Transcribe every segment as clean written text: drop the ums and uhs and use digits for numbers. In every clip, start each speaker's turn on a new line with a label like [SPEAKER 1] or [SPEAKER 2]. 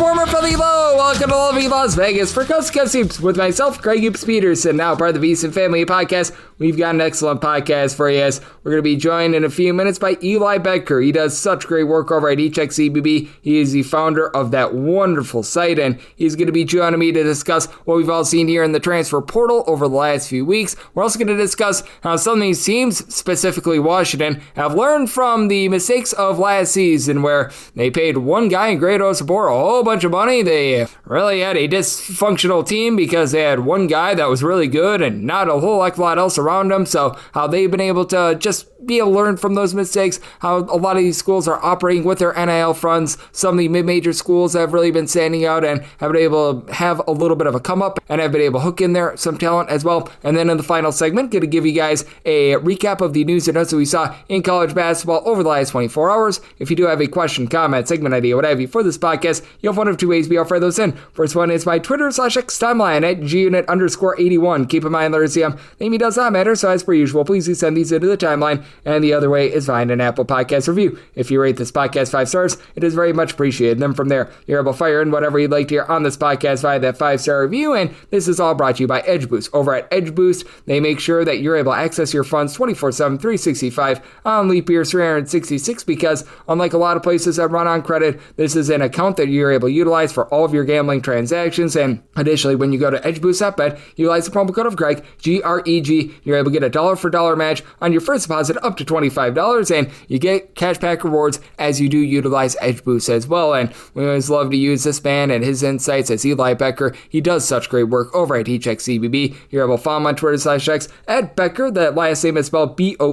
[SPEAKER 1] warmer from the low. Welcome to Lovely Las Vegas for Coast to Coast Hoops with myself, Greg Hoops Peterson, now part of the VSiN Family Podcast. We've got an excellent podcast for you. We're going to be joined in a few minutes by Eli Boettger. He does such great work over at eCheckCBB. He is the founder of that wonderful site, and he's going to be joining me to discuss what we've all seen here in the transfer portal over the last few weeks. We're also going to discuss how some of these teams, specifically Washington, have learned from the mistakes of last season where they paid one guy in Great Osabor a whole bunch of money. They really had a dysfunctional team because they had one guy that was really good and not a whole heck of a lot else around him. So how they've been able to just be able to learn from those mistakes, how a lot of these schools are operating with their NIL funds. Some of the mid-major schools have really been standing out and have been able to have a little bit of a come up and have been able to hook in there some talent as well. And then in the final segment, going to give you guys a recap of the news and notes that we saw in college basketball over the last 24 hours. If you do have a question, comment, segment idea, what have you for this podcast, you have one of two ways we offer those in. First one is my Twitter/X timeline at gunit_81. Keep in mind, the name does not matter, so as per usual, please do send these into the timeline. And the other way is find an Apple Podcast review. If you rate this podcast 5 stars, it is very much appreciated. Then from there, you're able to fire in whatever you'd like to hear on this podcast via that 5-star review. And this is all brought to you by Edge Boost. Over at Edge Boost, they make sure that you're able to access your funds 24/7, 365 on leap year 366 because unlike a lot of places that run on credit, this is an account that you're able to utilize for all of your gambling transactions. And additionally, when you go to edgeboost.bet, utilize the promo code of Greg, G-R-E-G, you're able to get a dollar for dollar match on your first deposit up to $25, and you get cashback rewards as you do utilize Edge Boost as well. And we always love to use this man and his insights as Eli Boettger. He does such great work over at eCheckCBB. You're able to follow him on Twitter/X at Boettger. That last name is spelled Boettger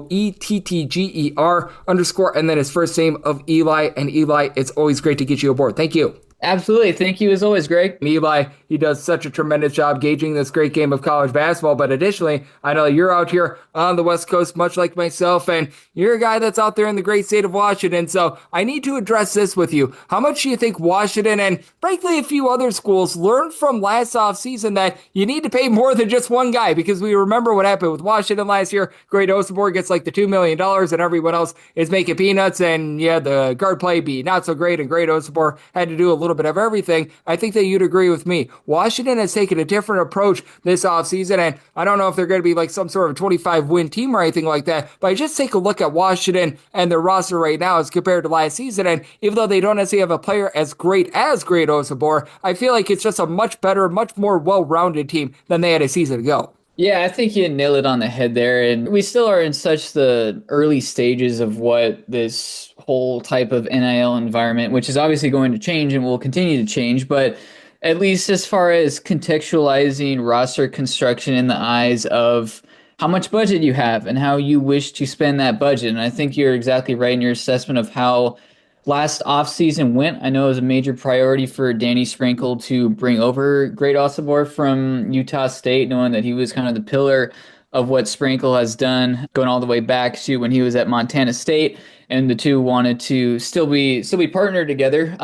[SPEAKER 1] _ and then his first name of Eli. And Eli, it's always great to get you aboard. Thank you.
[SPEAKER 2] Absolutely. Thank you as always, Greg.
[SPEAKER 1] Eli, he does such a tremendous job gauging this great game of college basketball. But additionally, I know you're out here on the West Coast, much like myself, and you're a guy that's out there in the great state of Washington. So I need to address this with you. How much do you think Washington and frankly a few other schools learned from last offseason that you need to pay more than just one guy? Because we remember what happened with Washington last year. Great Osabor gets like the $2 million and everyone else is making peanuts. And yeah, the guard play be not so great, and Great Osabor had to do a little bit of everything. I think that you'd agree with me. Washington has taken a different approach this offseason, and I don't know if they're going to be like some sort of 25-win team or anything like that, but I just take a look at Washington and their roster right now as compared to last season, and even though they don't necessarily have a player as great as Great Osabor, I feel like it's just a much better, much more well-rounded team than they had a season ago.
[SPEAKER 2] Yeah, I think you nailed it on the head there. And we still are in such the early stages of what this whole type of NIL environment, which is obviously going to change and will continue to change, but at least as far as contextualizing roster construction in the eyes of how much budget you have and how you wish to spend that budget. And I think you're exactly right in your assessment of how last offseason went. I know it was a major priority for Danny Sprinkle to bring over Great Osabor from Utah State, knowing that he was kind of the pillar of what Sprinkle has done, going all the way back to when he was at Montana State, and the two wanted to still be partnered together.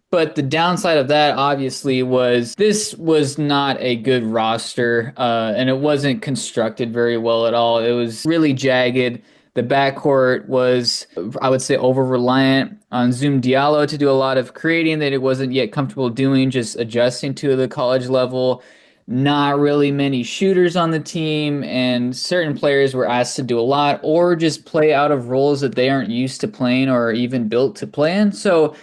[SPEAKER 2] But the downside of that, obviously, was this was not a good roster, and it wasn't constructed very well at all. It was really jagged. The backcourt was, I would say, over-reliant on Zoom Diallo to do a lot of creating that it wasn't yet comfortable doing, just adjusting to the college level. Not really many shooters on the team, and certain players were asked to do a lot or just play out of roles that they aren't used to playing or even built to play in. So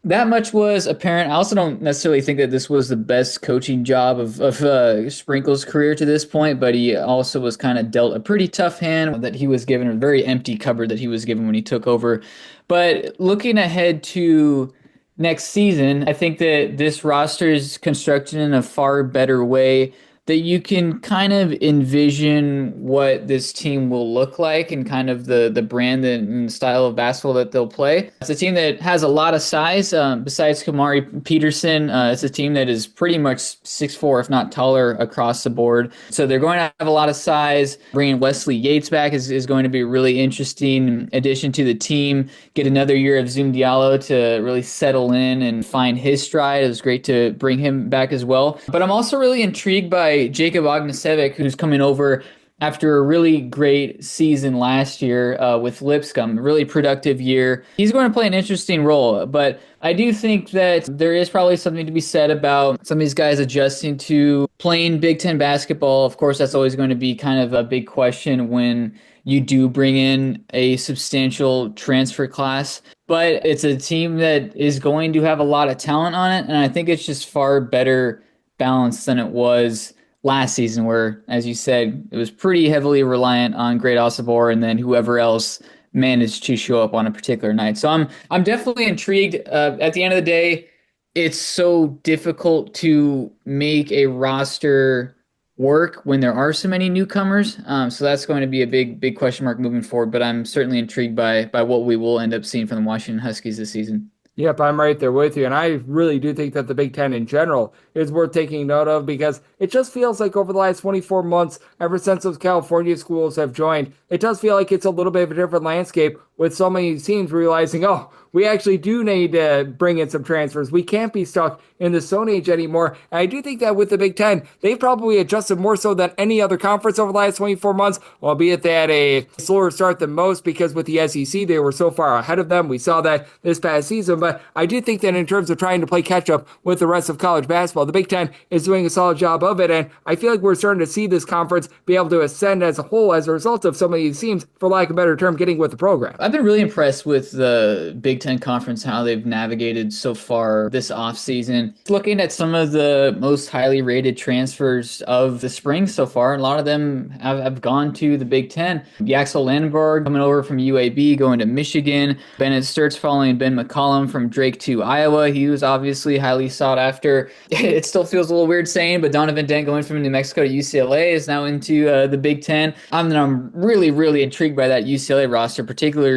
[SPEAKER 2] that much was apparent. I also don't necessarily think that this was the best coaching job of Sprinkle's career to this point, but he also was kind of dealt a pretty tough hand that he was given, a very empty cupboard that he was given when he took over. But looking ahead to next season, I think that this roster is constructed in a far better way that you can kind of envision what this team will look like and kind of the brand and style of basketball that they'll play. It's a team that has a lot of size. Besides Kamari Peterson, it's a team that is pretty much 6'4", if not taller, across the board. So they're going to have a lot of size. Bringing Wesley Yates back is going to be a really interesting addition to the team. Get another year of Zoom Diallo to really settle in and find his stride. It was great to bring him back as well. But I'm also really intrigued by Jacob Ognasevic, who's coming over after a really great season last year with Lipscomb, really productive year. He's going to play an interesting role, but I do think that there is probably something to be said about some of these guys adjusting to playing Big Ten basketball. Of course, that's always going to be kind of a big question when you do bring in a substantial transfer class. But it's a team that is going to have a lot of talent on it, and I think it's just far better balanced than it was last season, where, as you said, it was pretty heavily reliant on Great Osobor and then whoever else managed to show up on a particular night. So I'm definitely intrigued. At the end of the day, it's so difficult to make a roster work when there are so many newcomers. So that's going to be a big question mark moving forward. But I'm certainly intrigued by what we will end up seeing from the Washington Huskies this season.
[SPEAKER 1] Yep, I'm right there with you. And I really do think that the Big Ten in general is worth taking note of because it just feels like over the last 24 months, ever since those California schools have joined, it does feel like it's a little bit of a different landscape with so many teams realizing, oh, we actually do need to bring in some transfers. We can't be stuck in the Stone Age anymore. And I do think that with the Big Ten, they've probably adjusted more so than any other conference over the last 24 months, albeit they had a slower start than most because with the SEC, they were so far ahead of them. We saw that this past season. But I do think that in terms of trying to play catch up with the rest of college basketball, the Big Ten is doing a solid job of it. And I feel like we're starting to see this conference be able to ascend as a whole as a result of some of these teams, for lack of a better term, getting with the program.
[SPEAKER 2] I've been really impressed with the Big Ten Conference, how they've navigated so far this offseason. Looking at some of the most highly rated transfers of the spring so far, a lot of them have gone to the Big Ten. Yaxel Landenberg coming over from UAB, going to Michigan. Bennett Sturts following Ben McCollum from Drake to Iowa. He was obviously highly sought after. It still feels a little weird saying, but Donovan Dent going from New Mexico to UCLA is now into the Big Ten. I'm really intrigued by that UCLA roster, particularly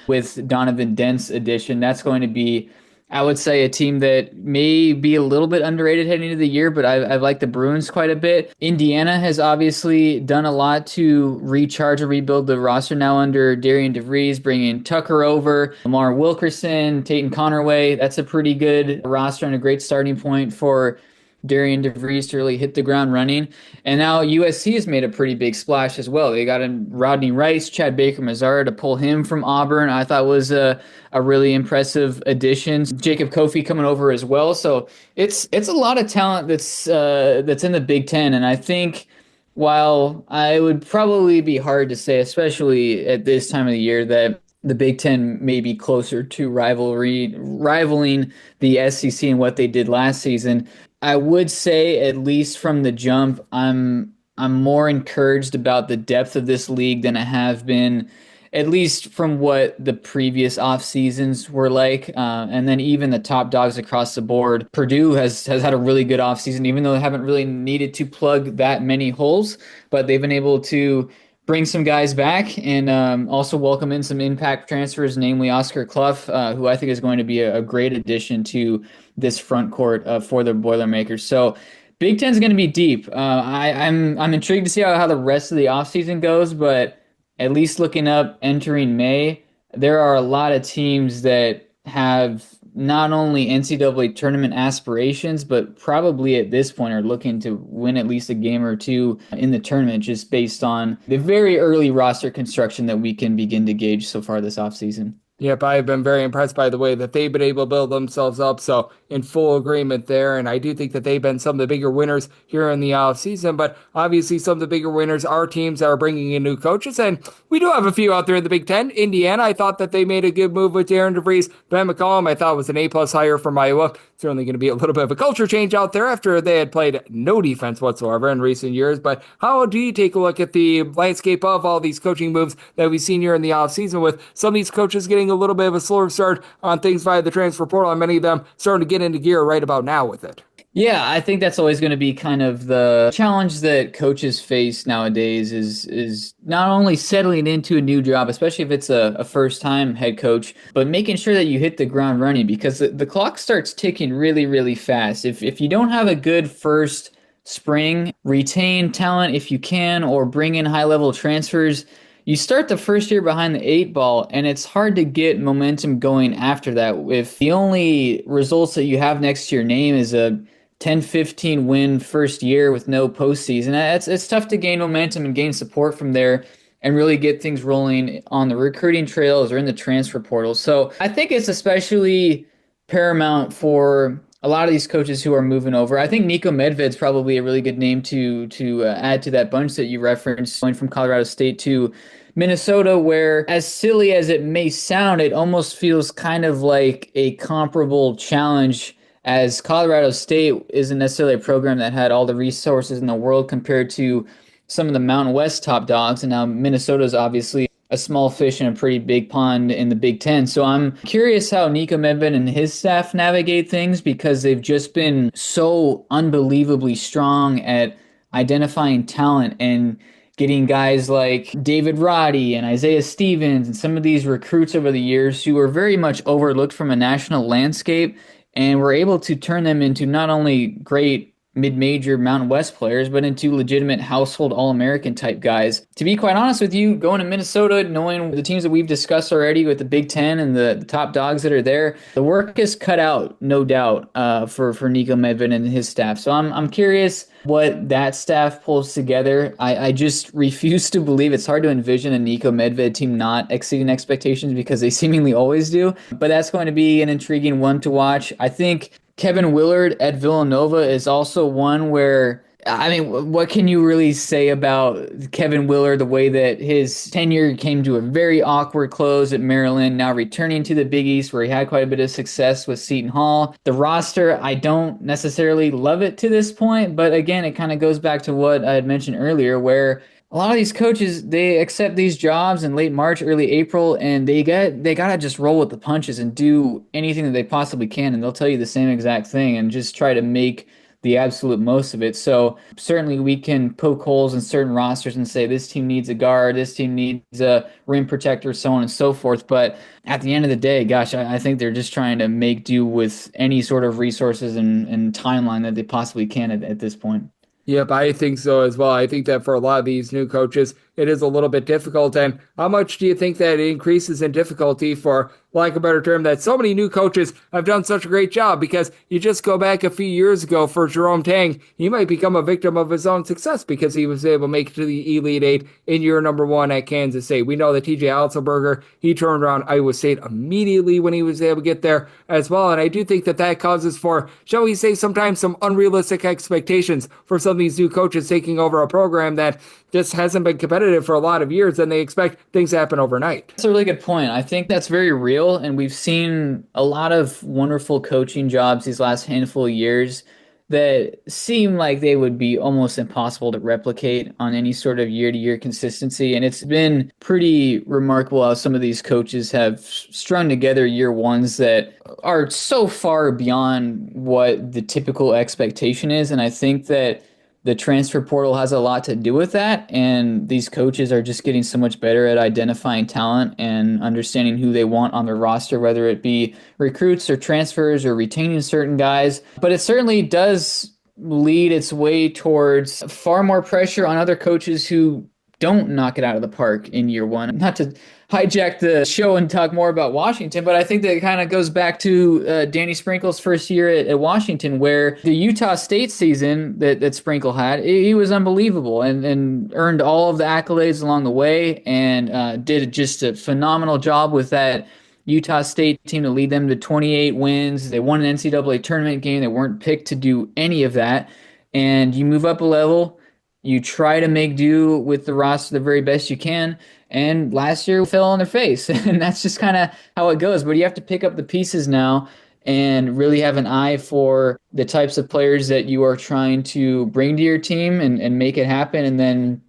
[SPEAKER 2] with Donovan Dent's addition. That's going to be, I would say, a team that may be a little bit underrated heading into the year, but I like the Bruins quite a bit. Indiana has obviously done a lot to recharge and rebuild the roster now under Darian DeVries, bringing Tucker over, Lamar Wilkerson, Tatum Connerway. That's a pretty good roster and a great starting point for Darian DeVries to really hit the ground running. And now USC has made a pretty big splash as well. They got in Rodney Rice, Chad Baker-Mazara to pull him from Auburn. I thought was a really impressive addition. Jacob Kofi coming over as well. So it's a lot of talent that's in the Big Ten. And I think while I would probably be hard to say, especially at this time of the year, that the Big Ten may be closer to rivaling the SEC and what they did last season, I would say, at least from the jump, I'm more encouraged about the depth of this league than I have been, at least from what the previous off seasons were like. And then even the top dogs across the board. Purdue has had a really good off season, even though they haven't really needed to plug that many holes, but they've been able to bring some guys back and also welcome in some impact transfers, namely Oscar Clough, who I think is going to be a great addition to this front court for the Boilermakers. So Big Ten's going to be deep. I'm intrigued to see how the rest of the offseason goes, but at least looking up entering May, there are a lot of teams that have not only NCAA tournament aspirations, but probably at this point are looking to win at least a game or two in the tournament, just based on the very early roster construction that we can begin to gauge so far this offseason.
[SPEAKER 1] Yep, I've been very impressed by the way that they've been able to build themselves up. So in full agreement there. And I do think that they've been some of the bigger winners here in the offseason. But obviously some of the bigger winners are teams that are bringing in new coaches. And we do have a few out there in the Big Ten. Indiana, I thought that they made a good move with Darren DeVries. Ben McCollum, I thought was an A-plus hire from Iowa. Certainly going to be a little bit of a culture change out there after they had played no defense whatsoever in recent years. But how do you take a look at the landscape of all these coaching moves that we've seen here in the offseason, with some of these coaches getting a little bit of a slower start on things via the transfer portal, and many of them starting to get into gear right about now with it?
[SPEAKER 2] Yeah, I think that's always going to be kind of the challenge that coaches face nowadays is not only settling into a new job, especially if it's a first-time head coach, but making sure that you hit the ground running, because the clock starts ticking really fast. If you don't have a good first spring, retain talent if you can, or bring in high-level transfers, you start the first year behind the 8 ball, and it's hard to get momentum going after that. If the only results that you have next to your name is a 10-15 win first year with no postseason. It's tough to gain momentum and gain support from there and really get things rolling on the recruiting trails or in the transfer portal. So I think it's especially paramount for a lot of these coaches who are moving over. I think Nico Medved's probably a really good name to add to that bunch that you referenced, going from Colorado State to Minnesota, where, as silly as it may sound, it almost feels kind of like a comparable challenge, as Colorado State isn't necessarily a program that had all the resources in the world compared to some of the Mountain West top dogs. And now Minnesota's obviously a small fish in a pretty big pond in the Big Ten. So I'm curious how Nico Medved and his staff navigate things, because they've just been so unbelievably strong at identifying talent and getting guys like David Roddy and Isaiah Stevens and some of these recruits over the years who were very much overlooked from a national landscape, and were able to turn them into not only great mid-major Mountain West players, but into legitimate household All-American type guys. To be quite honest with you, going to Minnesota, knowing the teams that we've discussed already with the Big Ten and the top dogs that are there, the work is cut out, no doubt, for Nico Medved and his staff. So I'm curious what that staff pulls together. I just refuse to believe. It's hard to envision a Nico Medved team not exceeding expectations, because they seemingly always do. But that's going to be an intriguing one to watch. I think Kevin Willard at Villanova is also one where, I mean, what can you really say about Kevin Willard, the way that his tenure came to a very awkward close at Maryland, now returning to the Big East where he had quite a bit of success with Seton Hall. The roster, I don't necessarily love it to this point, but again, it kind of goes back to what I had mentioned earlier, where a lot of these coaches, they accept these jobs in late March, early April, and they gotta just roll with the punches and do anything that they possibly can, and they'll tell you the same exact thing and just try to make the absolute most of it. So certainly we can poke holes in certain rosters and say this team needs a guard, this team needs a rim protector, so on and so forth. But at the end of the day, gosh, I think they're just trying to make do with any sort of resources and timeline that they possibly can at this point.
[SPEAKER 1] Yep, I think so as well. I think that for a lot of these new coaches, it is a little bit difficult. And how much do you think that it increases in difficulty, for lack of a better term, that so many new coaches have done such a great job? Because you just go back a few years ago for Jerome Tang, he might become a victim of his own success because he was able to make it to the Elite Eight in year number one at Kansas State. We know that TJ Otzelberger, he turned around Iowa State immediately when he was able to get there as well. And I do think that that causes for, shall we say, sometimes some unrealistic expectations for some of these new coaches taking over a program that just hasn't been competitive for a lot of years, and they expect things to happen overnight.
[SPEAKER 2] That's a really good point. I think that's very real, and we've seen a lot of wonderful coaching jobs these last handful of years that seem like they would be almost impossible to replicate on any sort of year-to-year consistency. And it's been pretty remarkable how some of these coaches have strung together year ones that are so far beyond what the typical expectation is. And I think that the transfer portal has a lot to do with that, and these coaches are just getting so much better at identifying talent and understanding who they want on their roster, whether it be recruits or transfers or retaining certain guys. But it certainly does lead its way towards far more pressure on other coaches who don't knock it out of the park in year one. Not to hijack the show and talk more about Washington, but I think that it kind of goes back to Danny Sprinkle's first year at Washington, where the Utah State season that Sprinkle had, he was unbelievable and earned all of the accolades along the way, and did just a phenomenal job with that Utah State team to lead them to 28 wins. They won an NCAA tournament game. They weren't picked to do any of that. And you move up a level, you try to make do with the roster the very best you can, and last year fell on their face, and that's just kind of how it goes. But you have to pick up the pieces now and really have an eye for the types of players that you are trying to bring to your team and make it happen, and then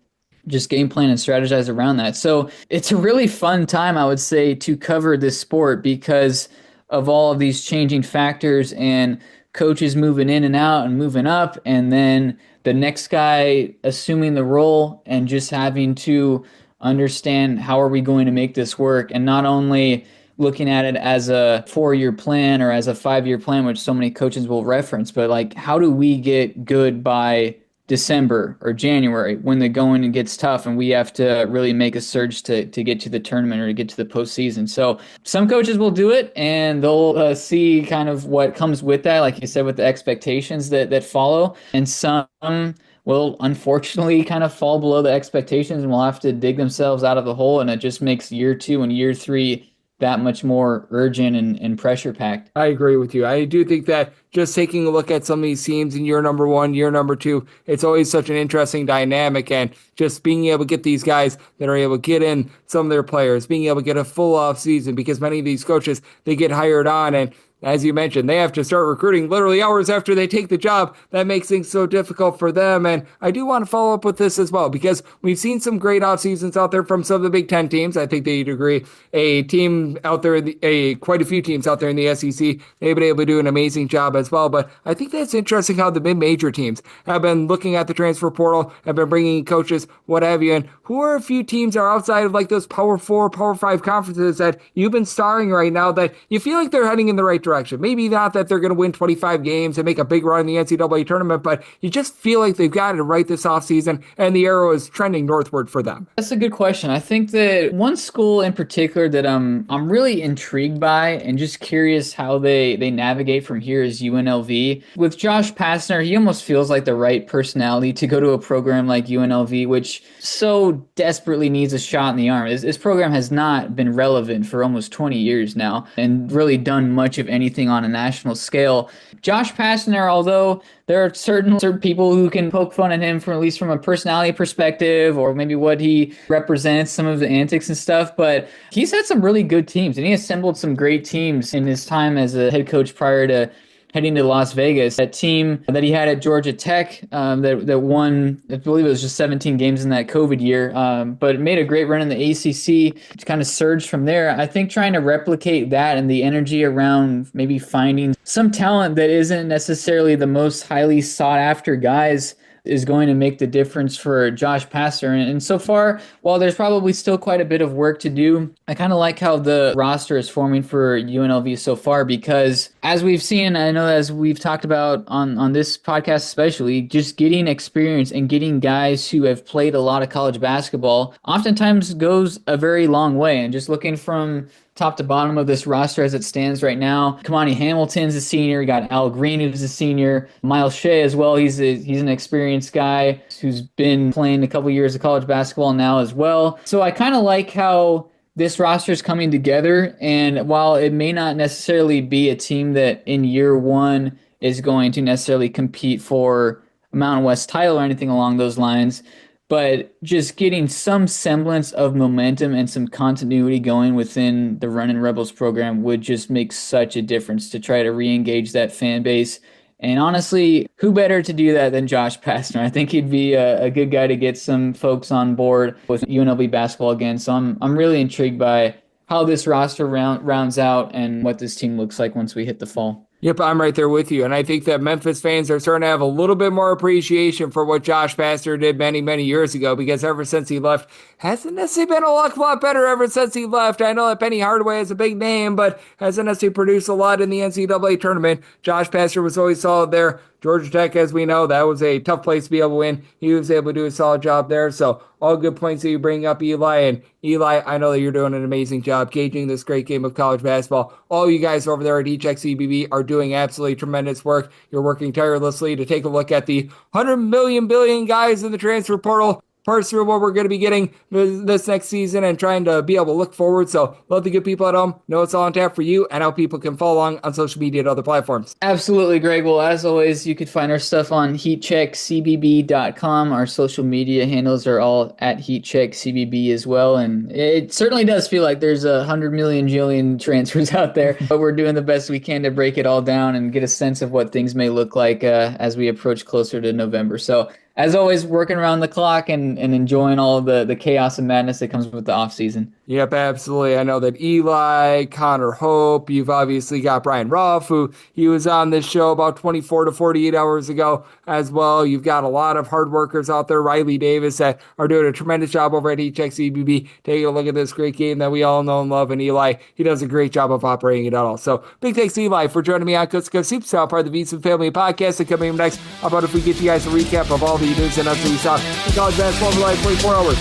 [SPEAKER 2] just game plan and strategize around that. So it's a really fun time, I would say, to cover this sport because of all of these changing factors and coaches moving in and out and moving up, and then the next guy assuming the role and just having to understand how are we going to make this work, and not only looking at it as a 4-year plan or as a 5-year plan, which so many coaches will reference, but like, how do we get good by December or January when the going gets tough and we have to really make a surge to get to the tournament or to get to the postseason. So some coaches will do it and they'll see kind of what comes with that, like you said, with the expectations that follow. And some will unfortunately kind of fall below the expectations and will have to dig themselves out of the hole. And it just makes year 2 and year 3 that much more urgent and pressure packed.
[SPEAKER 1] I agree with you. I do think that just taking a look at some of these teams in year number 1, year number 2, it's always such an interesting dynamic. And just being able to get these guys that are able to get in some of their players, being able to get a full off season, because many of these coaches, they get hired on, and as you mentioned, they have to start recruiting literally hours after they take the job. That makes things so difficult for them. And I do want to follow up with this as well, because we've seen some great off seasons out there from some of the Big Ten teams. I think that you'd agree. A team out there, quite a few teams out there in the SEC, they've been able to do an amazing job as well. But I think that's interesting how the mid-major teams have been looking at the transfer portal, have been bringing in coaches, what have you. And who are a few teams that are outside of like those Power 4, Power 5 conferences that you've been starring right now that you feel like they're heading in the right direction? Maybe not that they're going to win 25 games and make a big run in the NCAA tournament, but you just feel like they've got it right this offseason and the arrow is trending northward for them.
[SPEAKER 2] That's a good question. I think that one school in particular that I'm really intrigued by and just curious how they navigate from here is UNLV. With Josh Pastner, he almost feels like the right personality to go to a program like UNLV, which so desperately needs a shot in the arm. This program has not been relevant for almost 20 years now and really done much of anything on a national scale. Josh Pastner, although there are certain people who can poke fun at him from at least from a personality perspective or maybe what he represents, some of the antics and stuff, but he's had some really good teams and he assembled some great teams in his time as a head coach prior to heading to Las Vegas. That team that he had at Georgia Tech that won, I believe it was just 17 games in that COVID year, but made a great run in the ACC, to kind of surged from there. I think trying to replicate that and the energy around maybe finding some talent that isn't necessarily the most highly sought after guys is going to make the difference for Josh Pastner. And so far, while there's probably still quite a bit of work to do, I kind of like how the roster is forming for UNLV so far, because as we've seen, I know as we've talked about on this podcast especially, just getting experience and getting guys who have played a lot of college basketball oftentimes goes a very long way. And just looking from top to bottom of this roster as it stands right now, Kamani Hamilton's a senior. You got Al Green, who's a senior. Miles Shea as well. He's an experienced guy who's been playing a couple years of college basketball now as well. So I kind of like how this roster is coming together. And while it may not necessarily be a team that in year 1 is going to necessarily compete for a Mountain West title or anything along those lines, but just getting some semblance of momentum and some continuity going within the Runnin' Rebels program would just make such a difference to try to re-engage that fan base. And honestly, who better to do that than Josh Pastner? I think he'd be a good guy to get some folks on board with UNLV basketball again. So I'm really intrigued by how this roster rounds out and what this team looks like once we hit the fall.
[SPEAKER 1] Yep, I'm right there with you. And I think that Memphis fans are starting to have a little bit more appreciation for what Josh Pastner did many, many years ago, because ever since he left, hasn't necessarily been a lot better ever since he left. I know that Penny Hardaway is a big name, but hasn't necessarily produced a lot in the NCAA tournament. Josh Pastner was always solid there. Georgia Tech, as we know, that was a tough place to be able to win. He was able to do a solid job there. So all good points that you bring up, Eli. And Eli, I know that you're doing an amazing job gauging this great game of college basketball. All you guys over there at HX CBB are doing absolutely tremendous work. You're working tirelessly to take a look at the 100 million billion guys in the transfer portal, parse through what we're going to be getting this next season and trying to be able to look forward. So love the good people at home. Know it's all on tap for you and how people can follow along on social media and other platforms.
[SPEAKER 2] Absolutely, Greg. Well, as always, you can find our stuff on heatcheckcbb.com. Our social media handles are all at heatcheckcbb as well. And it certainly does feel like there's 100 million jillion transfers out there, but we're doing the best we can to break it all down and get a sense of what things may look like as we approach closer to November. So as always, working around the clock and enjoying all of the chaos and madness that comes with the off season.
[SPEAKER 1] Yep, absolutely. I know that Eli, Connor Hope, you've obviously got Brian Ruff, who he was on this show about 24 to 48 hours ago as well. You've got a lot of hard workers out there, Riley Davis, that are doing a tremendous job over at HXCBB, taking a look at this great game that we all know and love. And Eli, he does a great job of operating it all. So big thanks to Eli for joining me on Coast to Coast Hoops, now part of the VSiN Family Podcast. And coming up next, how about if we get you guys a recap of all the news and notes that we saw in college basketball over the last 24 hours.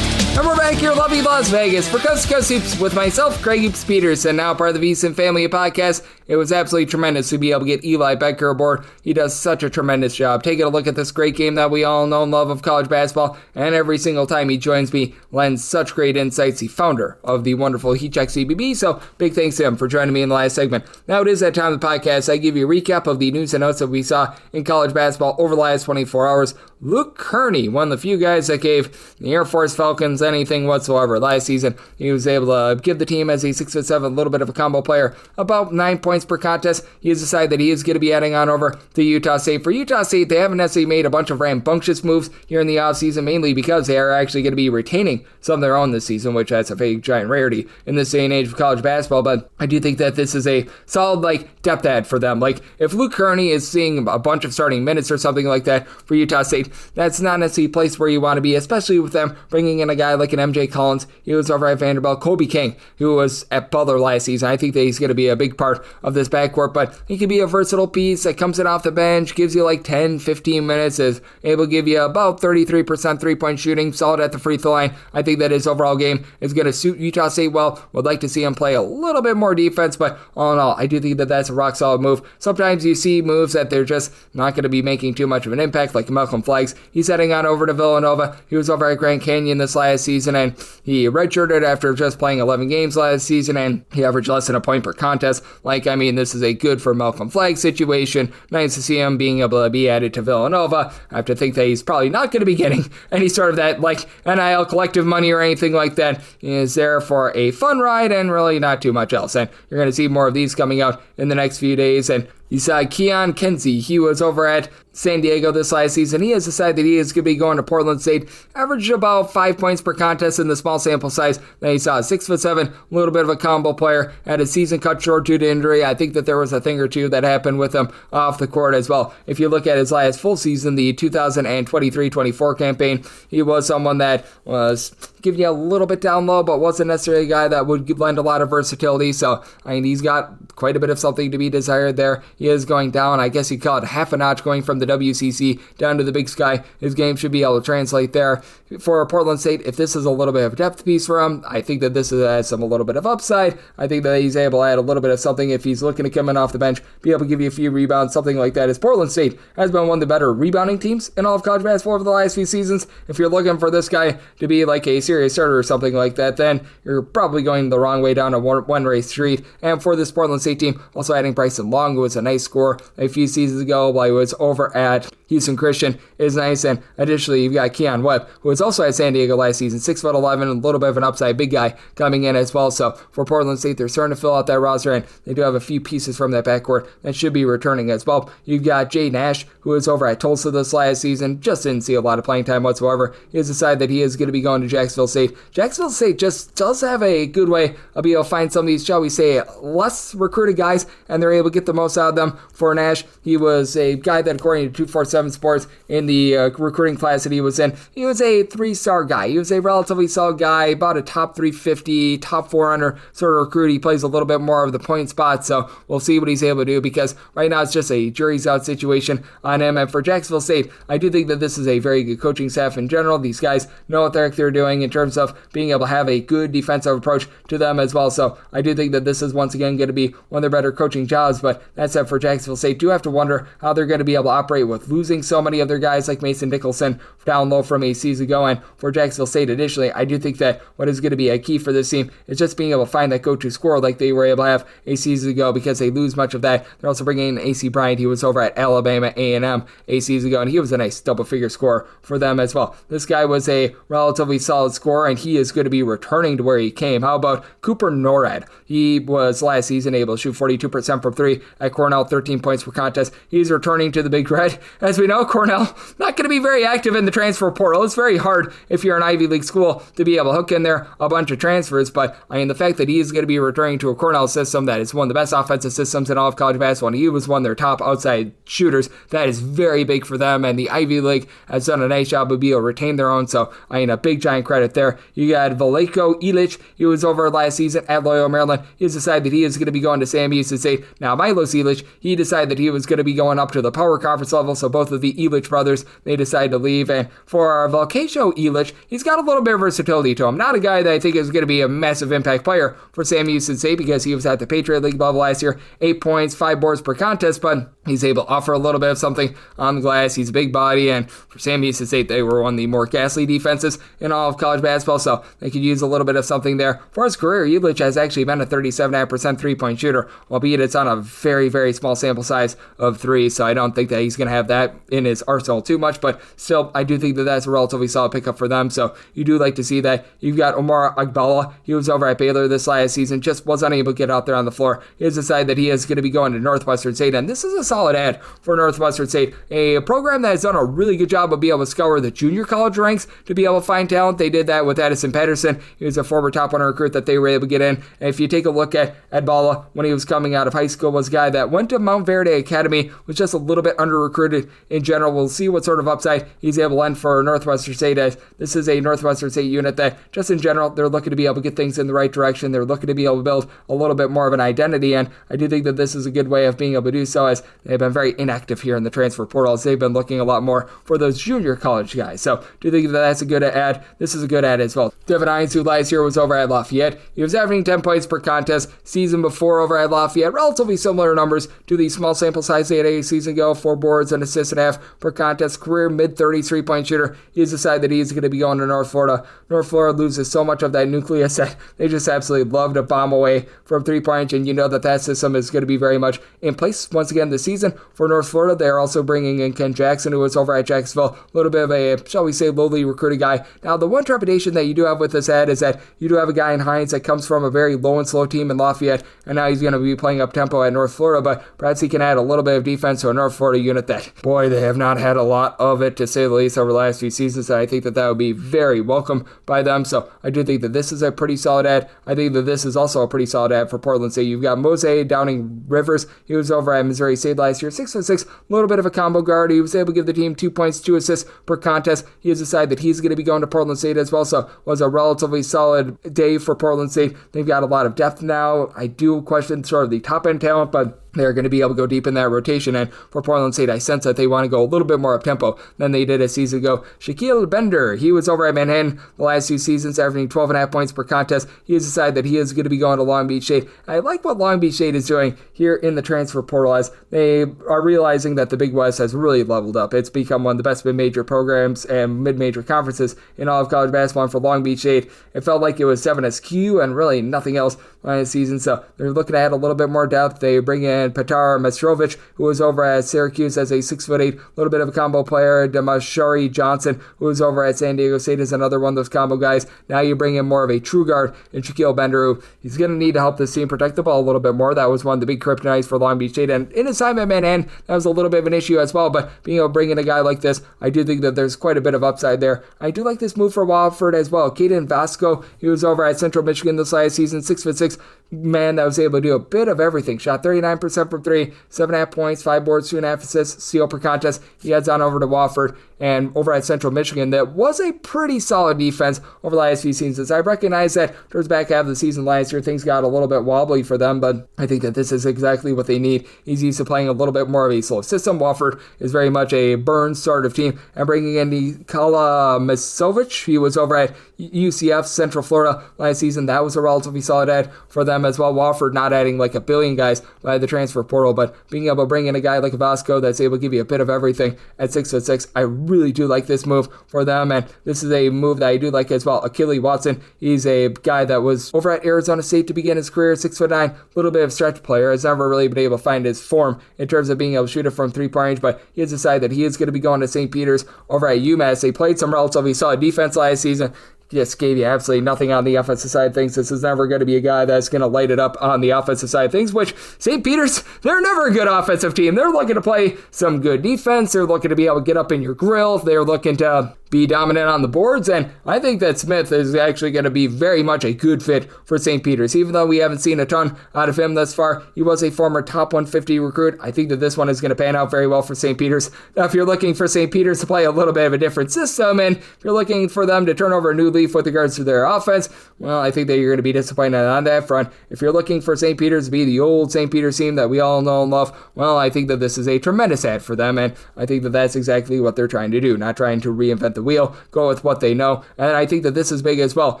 [SPEAKER 1] And we're back here in lovely Las Vegas for Coast to Coast Hoops with myself, Greg Hoops Peterson, now part of the VSiN Family Podcast. It was absolutely tremendous to be able to get Eli Boettger aboard. He does such a tremendous job taking a look at this great game that we all know and love of college basketball, and every single time he joins me, lends such great insights. The founder of the wonderful HeatCheck CBB, so big thanks to him for joining me in the last segment. Now it is that time of the podcast. I give you a recap of the news and notes that we saw in college basketball over the last 24 hours. Luke Kearney, one of the few guys that gave the Air Force Falcons anything whatsoever last season. He was able to give the team, as a 6'7", little bit of a combo player, about 9 points per contest. He has decided that he is going to be adding on over to Utah State. For Utah State, they haven't necessarily made a bunch of rambunctious moves here in the offseason, mainly because they are actually going to be retaining some of their own this season, which that's a big, giant rarity in this day and age of college basketball. But I do think that this is a solid, depth add for them. If Luke Kearney is seeing a bunch of starting minutes or something like that for Utah State, that's not necessarily a place where you want to be, especially with them bringing in a guy like an MJ Collins. He was over at Vanderbilt. Kobe King, who was at Butler last season. I think that he's going to be a big part of this backcourt, but he can be a versatile piece that comes in off the bench, gives you 10, 15 minutes, is able to give you about 33% three-point shooting, solid at the free throw line. I think that his overall game is going to suit Utah State well. Would like to see him play a little bit more defense, but all in all, I do think that that's a rock-solid move. Sometimes you see moves that they're just not going to be making too much of an impact, like Malcolm Flaggs. He's heading on over to Villanova. He was over at Grand Canyon this last season, and he redshirted after just playing 11 games last season, and he averaged less than a point per contest. This is a good for Malcolm Flagg situation. Nice to see him being able to be added to Villanova. I have to think that he's probably not going to be getting any sort of that, NIL collective money or anything like that. He is there for a fun ride and really not too much else. And you're going to see more of these coming out in the next few days. And you saw Keon Kenzie. He was over at San Diego this last season. He has decided that he is going to be going to Portland State. Averaged about 5 points per contest in the small sample size. Then he saw 6'7", a little bit of a combo player. Had his season cut short due to injury. I think that there was a thing or two that happened with him off the court as well. If you look at his last full season, the 2023-24 campaign, he was someone that was giving you a little bit down low, but wasn't necessarily a guy that would lend a lot of versatility. So, he's got quite a bit of something to be desired there. He is going down, I guess you'd call it half a notch, going from the WCC down to the Big Sky. His game should be able to translate there. For Portland State, if this is a little bit of a depth piece for him, I think that this has a little bit of upside. I think that he's able to add a little bit of something if he's looking to come in off the bench, be able to give you a few rebounds, something like that. As Portland State has been one of the better rebounding teams in all of college basketball over the last few seasons. If you're looking for this guy to be a serious starter or something like that, then you're probably going the wrong way down a one-way street. And for this Portland State team, also adding Bryson Long, who was a nice scorer a few seasons ago while he was over at Houston Christian, is nice. And additionally, you've got Keon Webb, who was also at San Diego last season, 6'11", and a little bit of an upside big guy coming in as well. So for Portland State, they're starting to fill out that roster, and they do have a few pieces from that backcourt that should be returning as well. You've got Jay Nash, who was over at Tulsa this last season, just didn't see a lot of playing time whatsoever. He has decided that he is going to be going to Jacksonville State. Jacksonville State just does have a good way of being able to find some of these, shall we say, less recruited guys, and they're able to get the most out of them. For Nash, he was a guy that, according to 247 Sports, in the recruiting class that he was in, he was a 3-star guy. He was a relatively solid guy, about a top 350, top 400 sort of recruit. He plays a little bit more of the point spot, so we'll see what he's able to do, because right now it's just a jury's out situation on him. And for Jacksonville State, I do think that this is a very good coaching staff in general. These guys know what they're doing in terms of being able to have a good defensive approach to them as well. So I do think that this is once again going to be one of their better coaching jobs. But that said, for Jacksonville State, do have to wonder how they're going to be able to operate with losing so many of their guys like Mason Dickelson down low from a season ago. And for Jacksonville State, additionally, I do think that what is going to be a key for this team is just being able to find that go-to scorer like they were able to have a season ago, because they lose much of that. They're also bringing in AC Bryant. He was over at Alabama A&M a season ago, and he was a nice double-figure scorer for them as well. This guy was a relatively solid scorer, and he is going to be returning to where he came. How about Cooper Norad? He was last season able to shoot 42% from three at Cornell, 13 points per contest. He's returning to the Big Red, as we know, Cornell not going to be very active in the transfer portal. It's very hard if you're an Ivy League school to be able to hook in there a bunch of transfers, but I mean, the fact that he is going to be returning to a Cornell system that is one of the best offensive systems in all of college basketball, and he was one of their top outside shooters, that is very big for them, and the Ivy League has done a nice job of being able to retain their own, so I mean, a big giant credit there. You got Veliko Ilic, he was over last season at Loyola Maryland. He has decided that he is going to be going to Sam Houston State. Now, Milos Ilic, he decided that he was going to be going up to the Power Conference level, so both of the Ilic brothers, they decided to leave, and for our Velkacio Ilic, he's got a little bit of versatility to him. Not a guy that I think is going to be a massive impact player for Sam Houston State because he was at the Patriot League level last year, 8 points, 5 boards per contest, but he's able to offer a little bit of something on the glass. He's a big body, and for Sam Houston State, they were one of the more ghastly defenses in all of college basketball, so they could use a little bit of something there. For his career, Ilic has actually been a 37.5% three-point shooter, albeit it's on a very, very small sample size of 3, so I don't think that he's going to have that in his arsenal too much, but still, I do think that that's a relatively solid pickup for them, so you do like to see that. You've got Omar Agbala. He was over at Baylor this last season, just was unable to get out there on the floor. He has decided that he is going to be going to Northwestern State, and this is a solid ad for Northwestern State, a program that has done a really good job of being able to scour the junior college ranks to be able to find talent. They did that with Addison Patterson. He was a former top 100 recruit that they were able to get in, and if you take a look at Agbala when he was coming out of high school, was a guy that went to Mount Verde Academy, was just a little bit under-recruited in general. We'll see what sort of upside he's able to lend for Northwestern State, as this is a Northwestern State unit that, just in general, they're looking to be able to get things in the right direction. They're looking to be able to build a little bit more of an identity, and I do think that this is a good way of being able to do so, as they've been very inactive here in the transfer portal, as they've been looking a lot more for those junior college guys. So do think that that's a good ad. This is a good ad as well. Devin Hines, who last year was over at Lafayette, he was averaging 10 points per contest. Season before over at Lafayette, relatively similar numbers to the small sample size they had a season ago, 4 boards and assists and a half per contest. Career mid-30s three-point shooter. He's decided that he's going to be going to North Florida. North Florida loses so much of that nucleus that they just absolutely love to bomb away from three-point, and you know that that system is going to be very much in place once again this season for North Florida. They are also bringing in Ken Jackson, who was over at Jacksonville, a little bit of a, shall we say, lowly recruited guy. Now, the one trepidation that you do have with this ad is that you do have a guy in Hines that comes from a very low and slow team in Lafayette, and now he's going to be playing up tempo at North Florida, but perhaps he can add a little bit of defense to a North Florida unit that, boy, they have not had a lot of it, to say the least, over the last few seasons, and I think that that would be very welcome by them. So I do think that this is a pretty solid ad. I think that this is also a pretty solid ad for Portland State. You've got Mose Downing Rivers. He was over at Missouri State last year, 6'6", a little bit of a combo guard. He was able to give the team 2 points, 2 assists per contest. He has decided that he's going to be going to Portland State as well, so was a relatively solid day for Portland State. They've got a lot of depth now. I do question sort of the top-end talent, but they're going to be able to go deep in that rotation, and for Portland State, I sense that they want to go a little bit more up-tempo than they did a season ago. Shaquille Bender, he was over at Manhattan the last 2 seasons, averaging 12.5 points per contest. He has decided that he is going to be going to Long Beach State. I like what Long Beach State is doing here in the transfer portal, as they are realizing that the Big West has really leveled up. It's become one of the best mid-major programs and mid-major conferences in all of college basketball, and for Long Beach State, it felt like it was 7SQ and really nothing else last season, so they're looking to add a little bit more depth. They bring in Petar Mestrovic, who was over at Syracuse as a 6'8", little bit of a combo player. Damashari Johnson, who was over at San Diego State, is another one of those combo guys. Now you bring in more of a true guard in Shaquille Bender, who he's going to need to help this team protect the ball a little bit more. That was one of the big kryptonites for Long Beach State, and in his time at Manhattan, that was a little bit of an issue as well, but being able to bring in a guy like this, I do think that there's quite a bit of upside there. I do like this move for Wofford as well. Caden Vasco, he was over at Central Michigan this last season, 6'6", man that was able to do a bit of everything. Shot 39% from 3, 7.5 points, 5 boards, 2.5 assists, steal per contest. He heads on over to Wofford, and over at Central Michigan, that was a pretty solid defense over the last few seasons. I recognize that towards the back half of the season last year, things got a little bit wobbly for them, but I think that this is exactly what they need. He's used to playing a little bit more of a slow system. Wofford is very much a burn sort of team, and bringing in Nikola Misovic, he was over at UCF, Central Florida last season. That was a relatively solid ad for them as well. Wofford not adding like a billion guys by the transfer portal, but being able to bring in a guy like Vasco that's able to give you a bit of everything at 6'6". I really do like this move for them, and this is a move that I do like as well. Achille Watson, he's a guy that was over at Arizona State to begin his career, 6'9", a little bit of stretch player, has never really been able to find his form in terms of being able to shoot it from three-point range, but he has decided that he is going to be going to St. Peter's over at UMass. They played some relatively solid defense last season. just gave you absolutely nothing on the offensive side of things. This is never going to be a guy that's going to light it up on the offensive side of things, which St. Peter's, they're never a good offensive team. They're looking to play some good defense. They're looking to be able to get up in your grill. They're looking to be dominant on the boards, and I think that Smith is actually going to be very much a good fit for St. Peter's. Even though we haven't seen a ton out of him thus far, he was a former top 150 recruit. I think that this one is going to pan out very well for St. Peter's. Now, if you're looking for St. Peter's to play a little bit of a different system, and if you're looking for them to turn over a new leaf with regards to their offense, well, I think that you're going to be disappointed on that front. If you're looking for St. Peter's to be the old St. Peter's team that we all know and love, well, I think that this is a tremendous ad for them, and I think that that's exactly what they're trying to do, not trying to reinvent the wheel, go with what they know, and I think that this is big as well.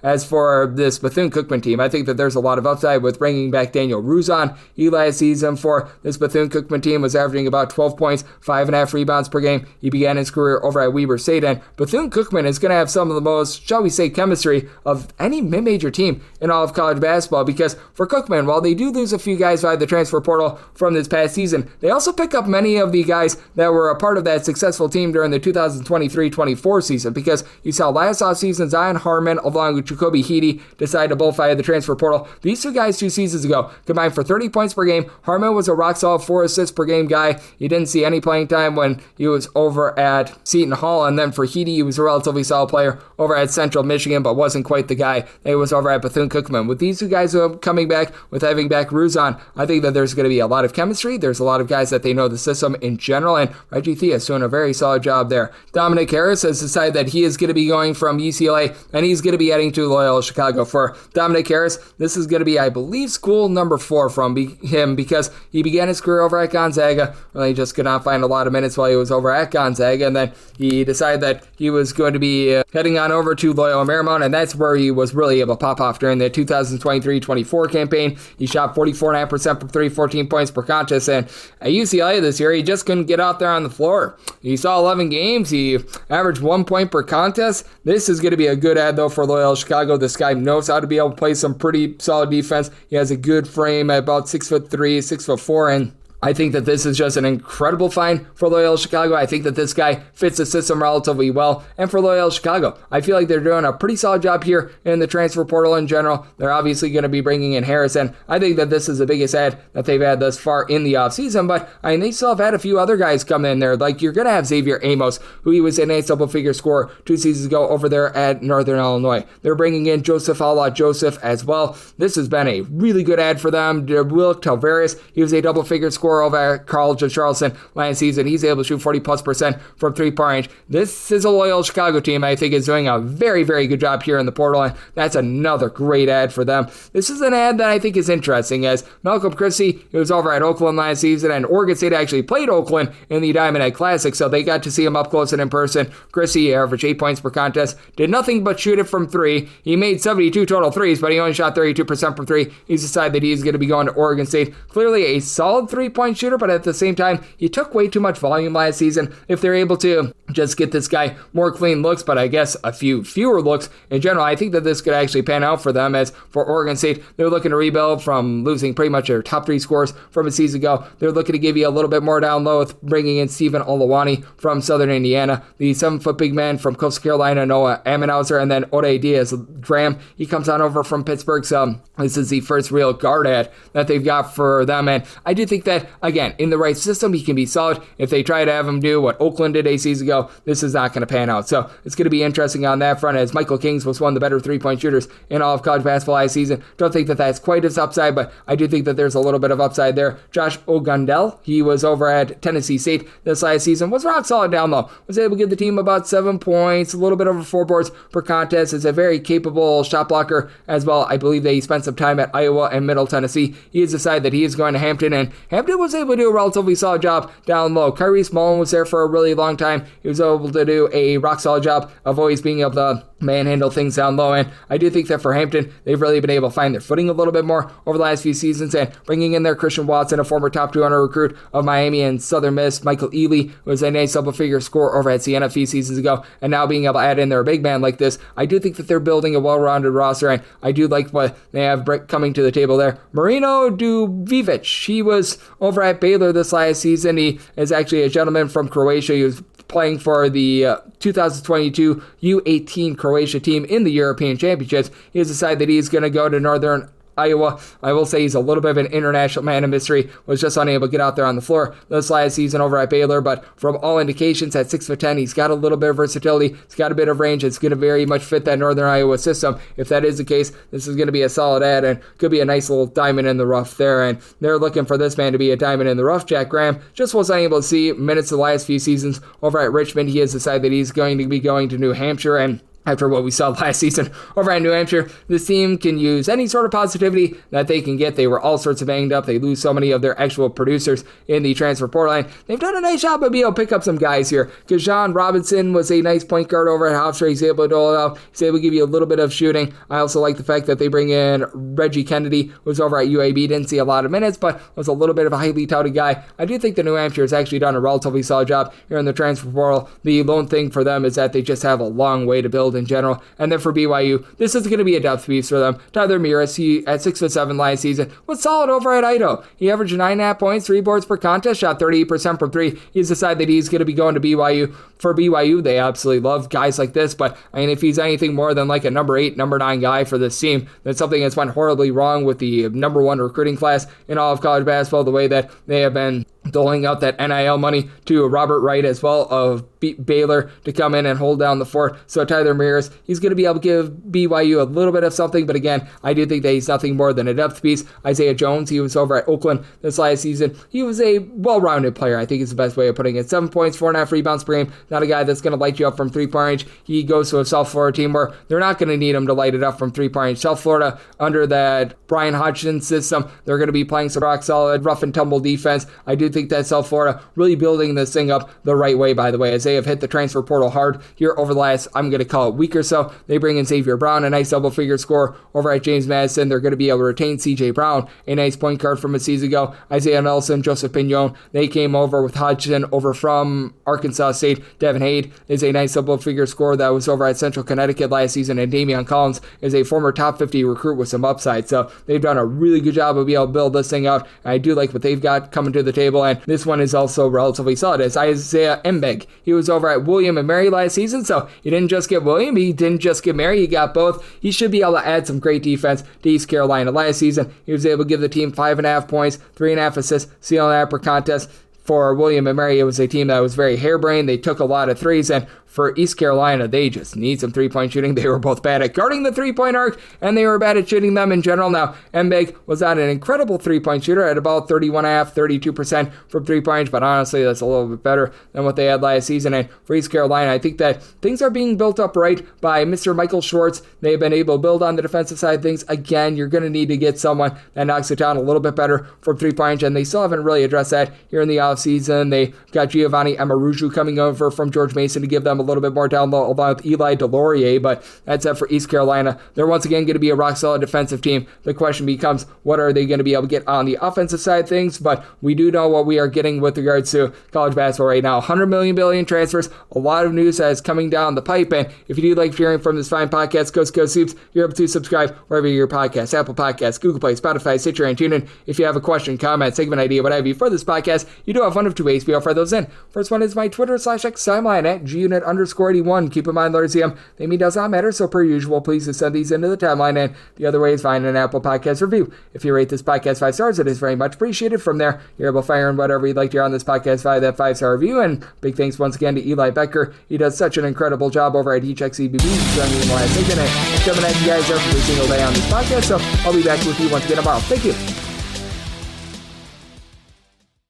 [SPEAKER 1] As for this Bethune-Cookman team, I think that there's a lot of upside with bringing back Daniel Ruzon. Last season for this Bethune-Cookman team was averaging about 12 points, 5.5 rebounds per game. He began his career over at Weber State, and Bethune-Cookman is going to have some of the most, shall we say, chemistry of any mid-major team in all of college basketball, because for Cookman, while they do lose a few guys via the transfer portal from this past season, they also pick up many of the guys that were a part of that successful team during the 2023-24 season, because you saw last offseason Zion Harmon along with Jacoby Heady decide to both via the transfer portal. These two guys 2 seasons ago combined for 30 points per game. Harmon was a rock-solid 4 assists per game guy. He didn't see any playing time when he was over at Seton Hall, and then for Heady, he was a relatively solid player over at Central Michigan, but wasn't quite the guy that was over at Bethune-Cookman. With these two guys coming back, with having back Ruzon, I think that there's going to be a lot of chemistry. There's a lot of guys that they know the system in general, and Reggie Theus doing a very solid job there. Dominic Harris has decided that he is going to be going from UCLA, and he's going to be heading to Loyola Chicago. For Dominic Harris, this is going to be, I believe, school number 4 from him, because he began his career over at Gonzaga. Really just could not find a lot of minutes while he was over at Gonzaga, and then he decided that he was going to be heading on over to Loyola Marymount, and that's where he was really able to pop off during the 2023-24 campaign. He shot 44.5% from 3, 14 points per contest, and at UCLA this year, he just couldn't get out there on the floor. He saw 11 games. He averaged 1 point per contest. This is going to be a good ad, though, for Loyola Chicago. This guy knows how to be able to play some pretty solid defense. He has a good frame at about 6'3", 6'4", and I think that this is just an incredible find for Loyola Chicago. I think that this guy fits the system relatively well. And for Loyola Chicago, I feel like they're doing a pretty solid job here in the transfer portal in general. They're obviously going to be bringing in Harris, and I think that this is the biggest ad that they've had thus far in the offseason. But I mean, they still have had a few other guys come in there. Like, you're going to have Xavier Amos, who he was a nice double-figure scorer 2 seasons ago over there at Northern Illinois. They're bringing in Joseph Allah Joseph as well. This has been a really good ad for them. Will Tavares, he was a double-figure scorer over at College of Charleston last season. He's able to shoot 40+% from 3-point range. This is a Loyola Chicago team I think is doing a very, very good job here in the portal, and that's another great ad for them. This is an ad that I think is interesting, as Malcolm Christie, he was over at Oakland last season, and Oregon State actually played Oakland in the Diamond Egg Classic, so they got to see him up close and in person. Christie averaged 8 points per contest, did nothing but shoot it from 3. He made 72 total threes, but he only shot 32% from 3. He's decided that he's going to be going to Oregon State. Clearly a solid 3-point shooter, but at the same time, he took way too much volume last season. If they're able to just get this guy more clean looks, but I guess a few fewer looks in general, I think that this could actually pan out for them. As for Oregon State, they're looking to rebuild from losing pretty much their top 3 scores from a season ago. They're looking to give you a little bit more down low with bringing in Stephen Olawani from Southern Indiana, the 7-foot big man from Coastal Carolina, Noah Ammenhauser, and then Ode Diaz-Graham. He comes on over from Pittsburgh, so this is the first real guard ad that they've got for them, and I do think that, again, in the right system, he can be solid. If they try to have him do what Oakland did 8 seasons ago, this is not going to pan out. So it's going to be interesting on that front, as Michael Kings was one of the better 3-point shooters in all of college basketball last season. Don't think that that's quite his upside, but I do think that there's a little bit of upside there. Josh Ogundel, he was over at Tennessee State this last season, was rock solid down low, was able to give the team about 7 points, a little bit over 4 boards per contest, is a very capable shot blocker as well. I believe that he spent some time at Iowa and Middle Tennessee. He has decided that he is going to Hampton, and Hampton was able to do a relatively solid job down low. Kyrie Smallman was there for a really long time. He was able to do a rock solid job of always being able to manhandle things down low, and I do think that for Hampton, they've really been able to find their footing a little bit more over the last few seasons, and bringing in their Christian Watson, a former top 200 recruit of Miami and Southern Miss, Michael Ealy, who was a nice double-figure scorer over at Siena a few seasons ago, and now being able to add in their big man like this, I do think that they're building a well-rounded roster, and I do like what they have coming to the table there. Marino Dubivic, he was over at Baylor this last season. He is actually a gentleman from Croatia. He was playing for the 2022 U18 Croatia team in the European Championships. He has decided that he's going to go to Northern Iowa. I will say he's a little bit of an international man of mystery, was just unable to get out there on the floor this last season over at Baylor, but from all indications at 6'10", he's got a little bit of versatility, he's got a bit of range, it's going to very much fit that Northern Iowa system. If that is the case, this is going to be a solid add and could be a nice little diamond in the rough there, and they're looking for this man to be a diamond in the rough. Jack Graham just wasn't able to see minutes the last few seasons over at Richmond. He has decided that he's going to be going to New Hampshire, and after what we saw last season over at New Hampshire, this team can use any sort of positivity that they can get. They were all sorts of banged up. They lose so many of their actual producers in the transfer portal line. They've done a nice job of being able to pick up some guys here. John Robinson was a nice point guard over at Hofstra. He's able to dole it out. He's able to give you a little bit of shooting. I also like the fact that they bring in Reggie Kennedy, who was over at UAB. Didn't see a lot of minutes, but was a little bit of a highly touted guy. I do think that New Hampshire has actually done a relatively solid job here in the transfer portal. The lone thing for them is that they just have a long way to build in general. And then for BYU, this is going to be a depth piece for them. Tyler Meares, he at 6'7" last season, was solid over at Idaho. He averaged 9.5 points, 3 boards per contest, shot 38% from 3. He's decided that he's going to be going to BYU. For BYU, they absolutely love guys like this, but I mean, if he's anything more than like a number 8, number 9 guy for this team, then something has went horribly wrong with the number 1 recruiting class in all of college basketball, the way that they have been doling out that NIL money to Robert Wright as well of Baylor to come in and hold down the fort. So Tyler Meares, he's going to be able to give BYU a little bit of something, but again, I do think that he's nothing more than a depth piece. Isaiah Jones, he was over at Oakland this last season. He was a well-rounded player, I think is the best way of putting it. 7 points, 4.5 rebounds per game. Not a guy that's going to light you up from three-point range. He goes to a South Florida team where they're not going to need him to light it up from three-point range. South Florida, under that Brian Hodgson system, they're going to be playing some rock-solid, rough-and-tumble defense. I do think that South Florida really building this thing up the right way, by the way, as they have hit the transfer portal hard here over the last, I'm going to call it week or so. They bring in Xavier Brown, a nice double-figure score over at James Madison. They're going to be able to retain C.J. Brown, a nice point guard from a season ago. Isaiah Nelson, Joseph Pignon, they came over with Hodgson over from Arkansas State. Devin Hade is a nice double-figure score that was over at Central Connecticut last season, and Damian Collins is a former top 50 recruit with some upside. So they've done a really good job of being able to build this thing out. I do like what they've got coming to the table, and this one is also relatively solid. It's Isaiah Mbeg. He was over at William and Mary last season, so he didn't just get William, he didn't just get Mary, he got both. He should be able to add some great defense to East Carolina. Last season, he was able to give the team 5.5 points, 3.5 assists, stealing that per contest. For William and Mary, it was a team that was very harebrained. They took a lot of threes, and for East Carolina, they just need some three-point shooting. They were both bad at guarding the three-point arc, and they were bad at shooting them in general. Now, Mbeg was not an incredible three-point shooter at about 31.5%, 32% from three-point, but honestly, that's a little bit better than what they had last season. And for East Carolina, I think that things are being built up right by Mr. Michael Schwartz. They've been able to build on the defensive side of things. Again, you're going to need to get someone that knocks it down a little bit better from three-point, and they still haven't really addressed that here in the offseason. They got Giovanni Amaruju coming over from George Mason to give them a little bit more down low, along with Eli Delorier, but that's it for East Carolina. They're once again going to be a rock-solid defensive team. The question becomes, what are they going to be able to get on the offensive side of things? But we do know what we are getting with regards to college basketball right now. 100 million billion transfers, a lot of news that is coming down the pipe, and if you do like hearing from this fine podcast, Coast to Coast Hoops, you're able to subscribe wherever your podcast, Apple Podcasts, Google Play, Spotify, Stitcher, and TuneIn. If you have a question, comment, segment idea, what have you for this podcast, you do have one of two ways we offer those in. First one is my Twitter/X timeline at gunit_81. Keep in mind, Lord ZM, the name does not matter, so per usual, please just send these into the timeline, and the other way is find an Apple Podcast review. If you rate this podcast 5 stars, it is very much appreciated. From there, you're able to fire in whatever you'd like to hear on this podcast via that 5-star review, and big thanks once again to Eli Boettger. He does such an incredible job over at HXEBB. He's done me in the last segment, and coming at you guys every single day on this podcast, so I'll be back with you once again tomorrow. Thank you.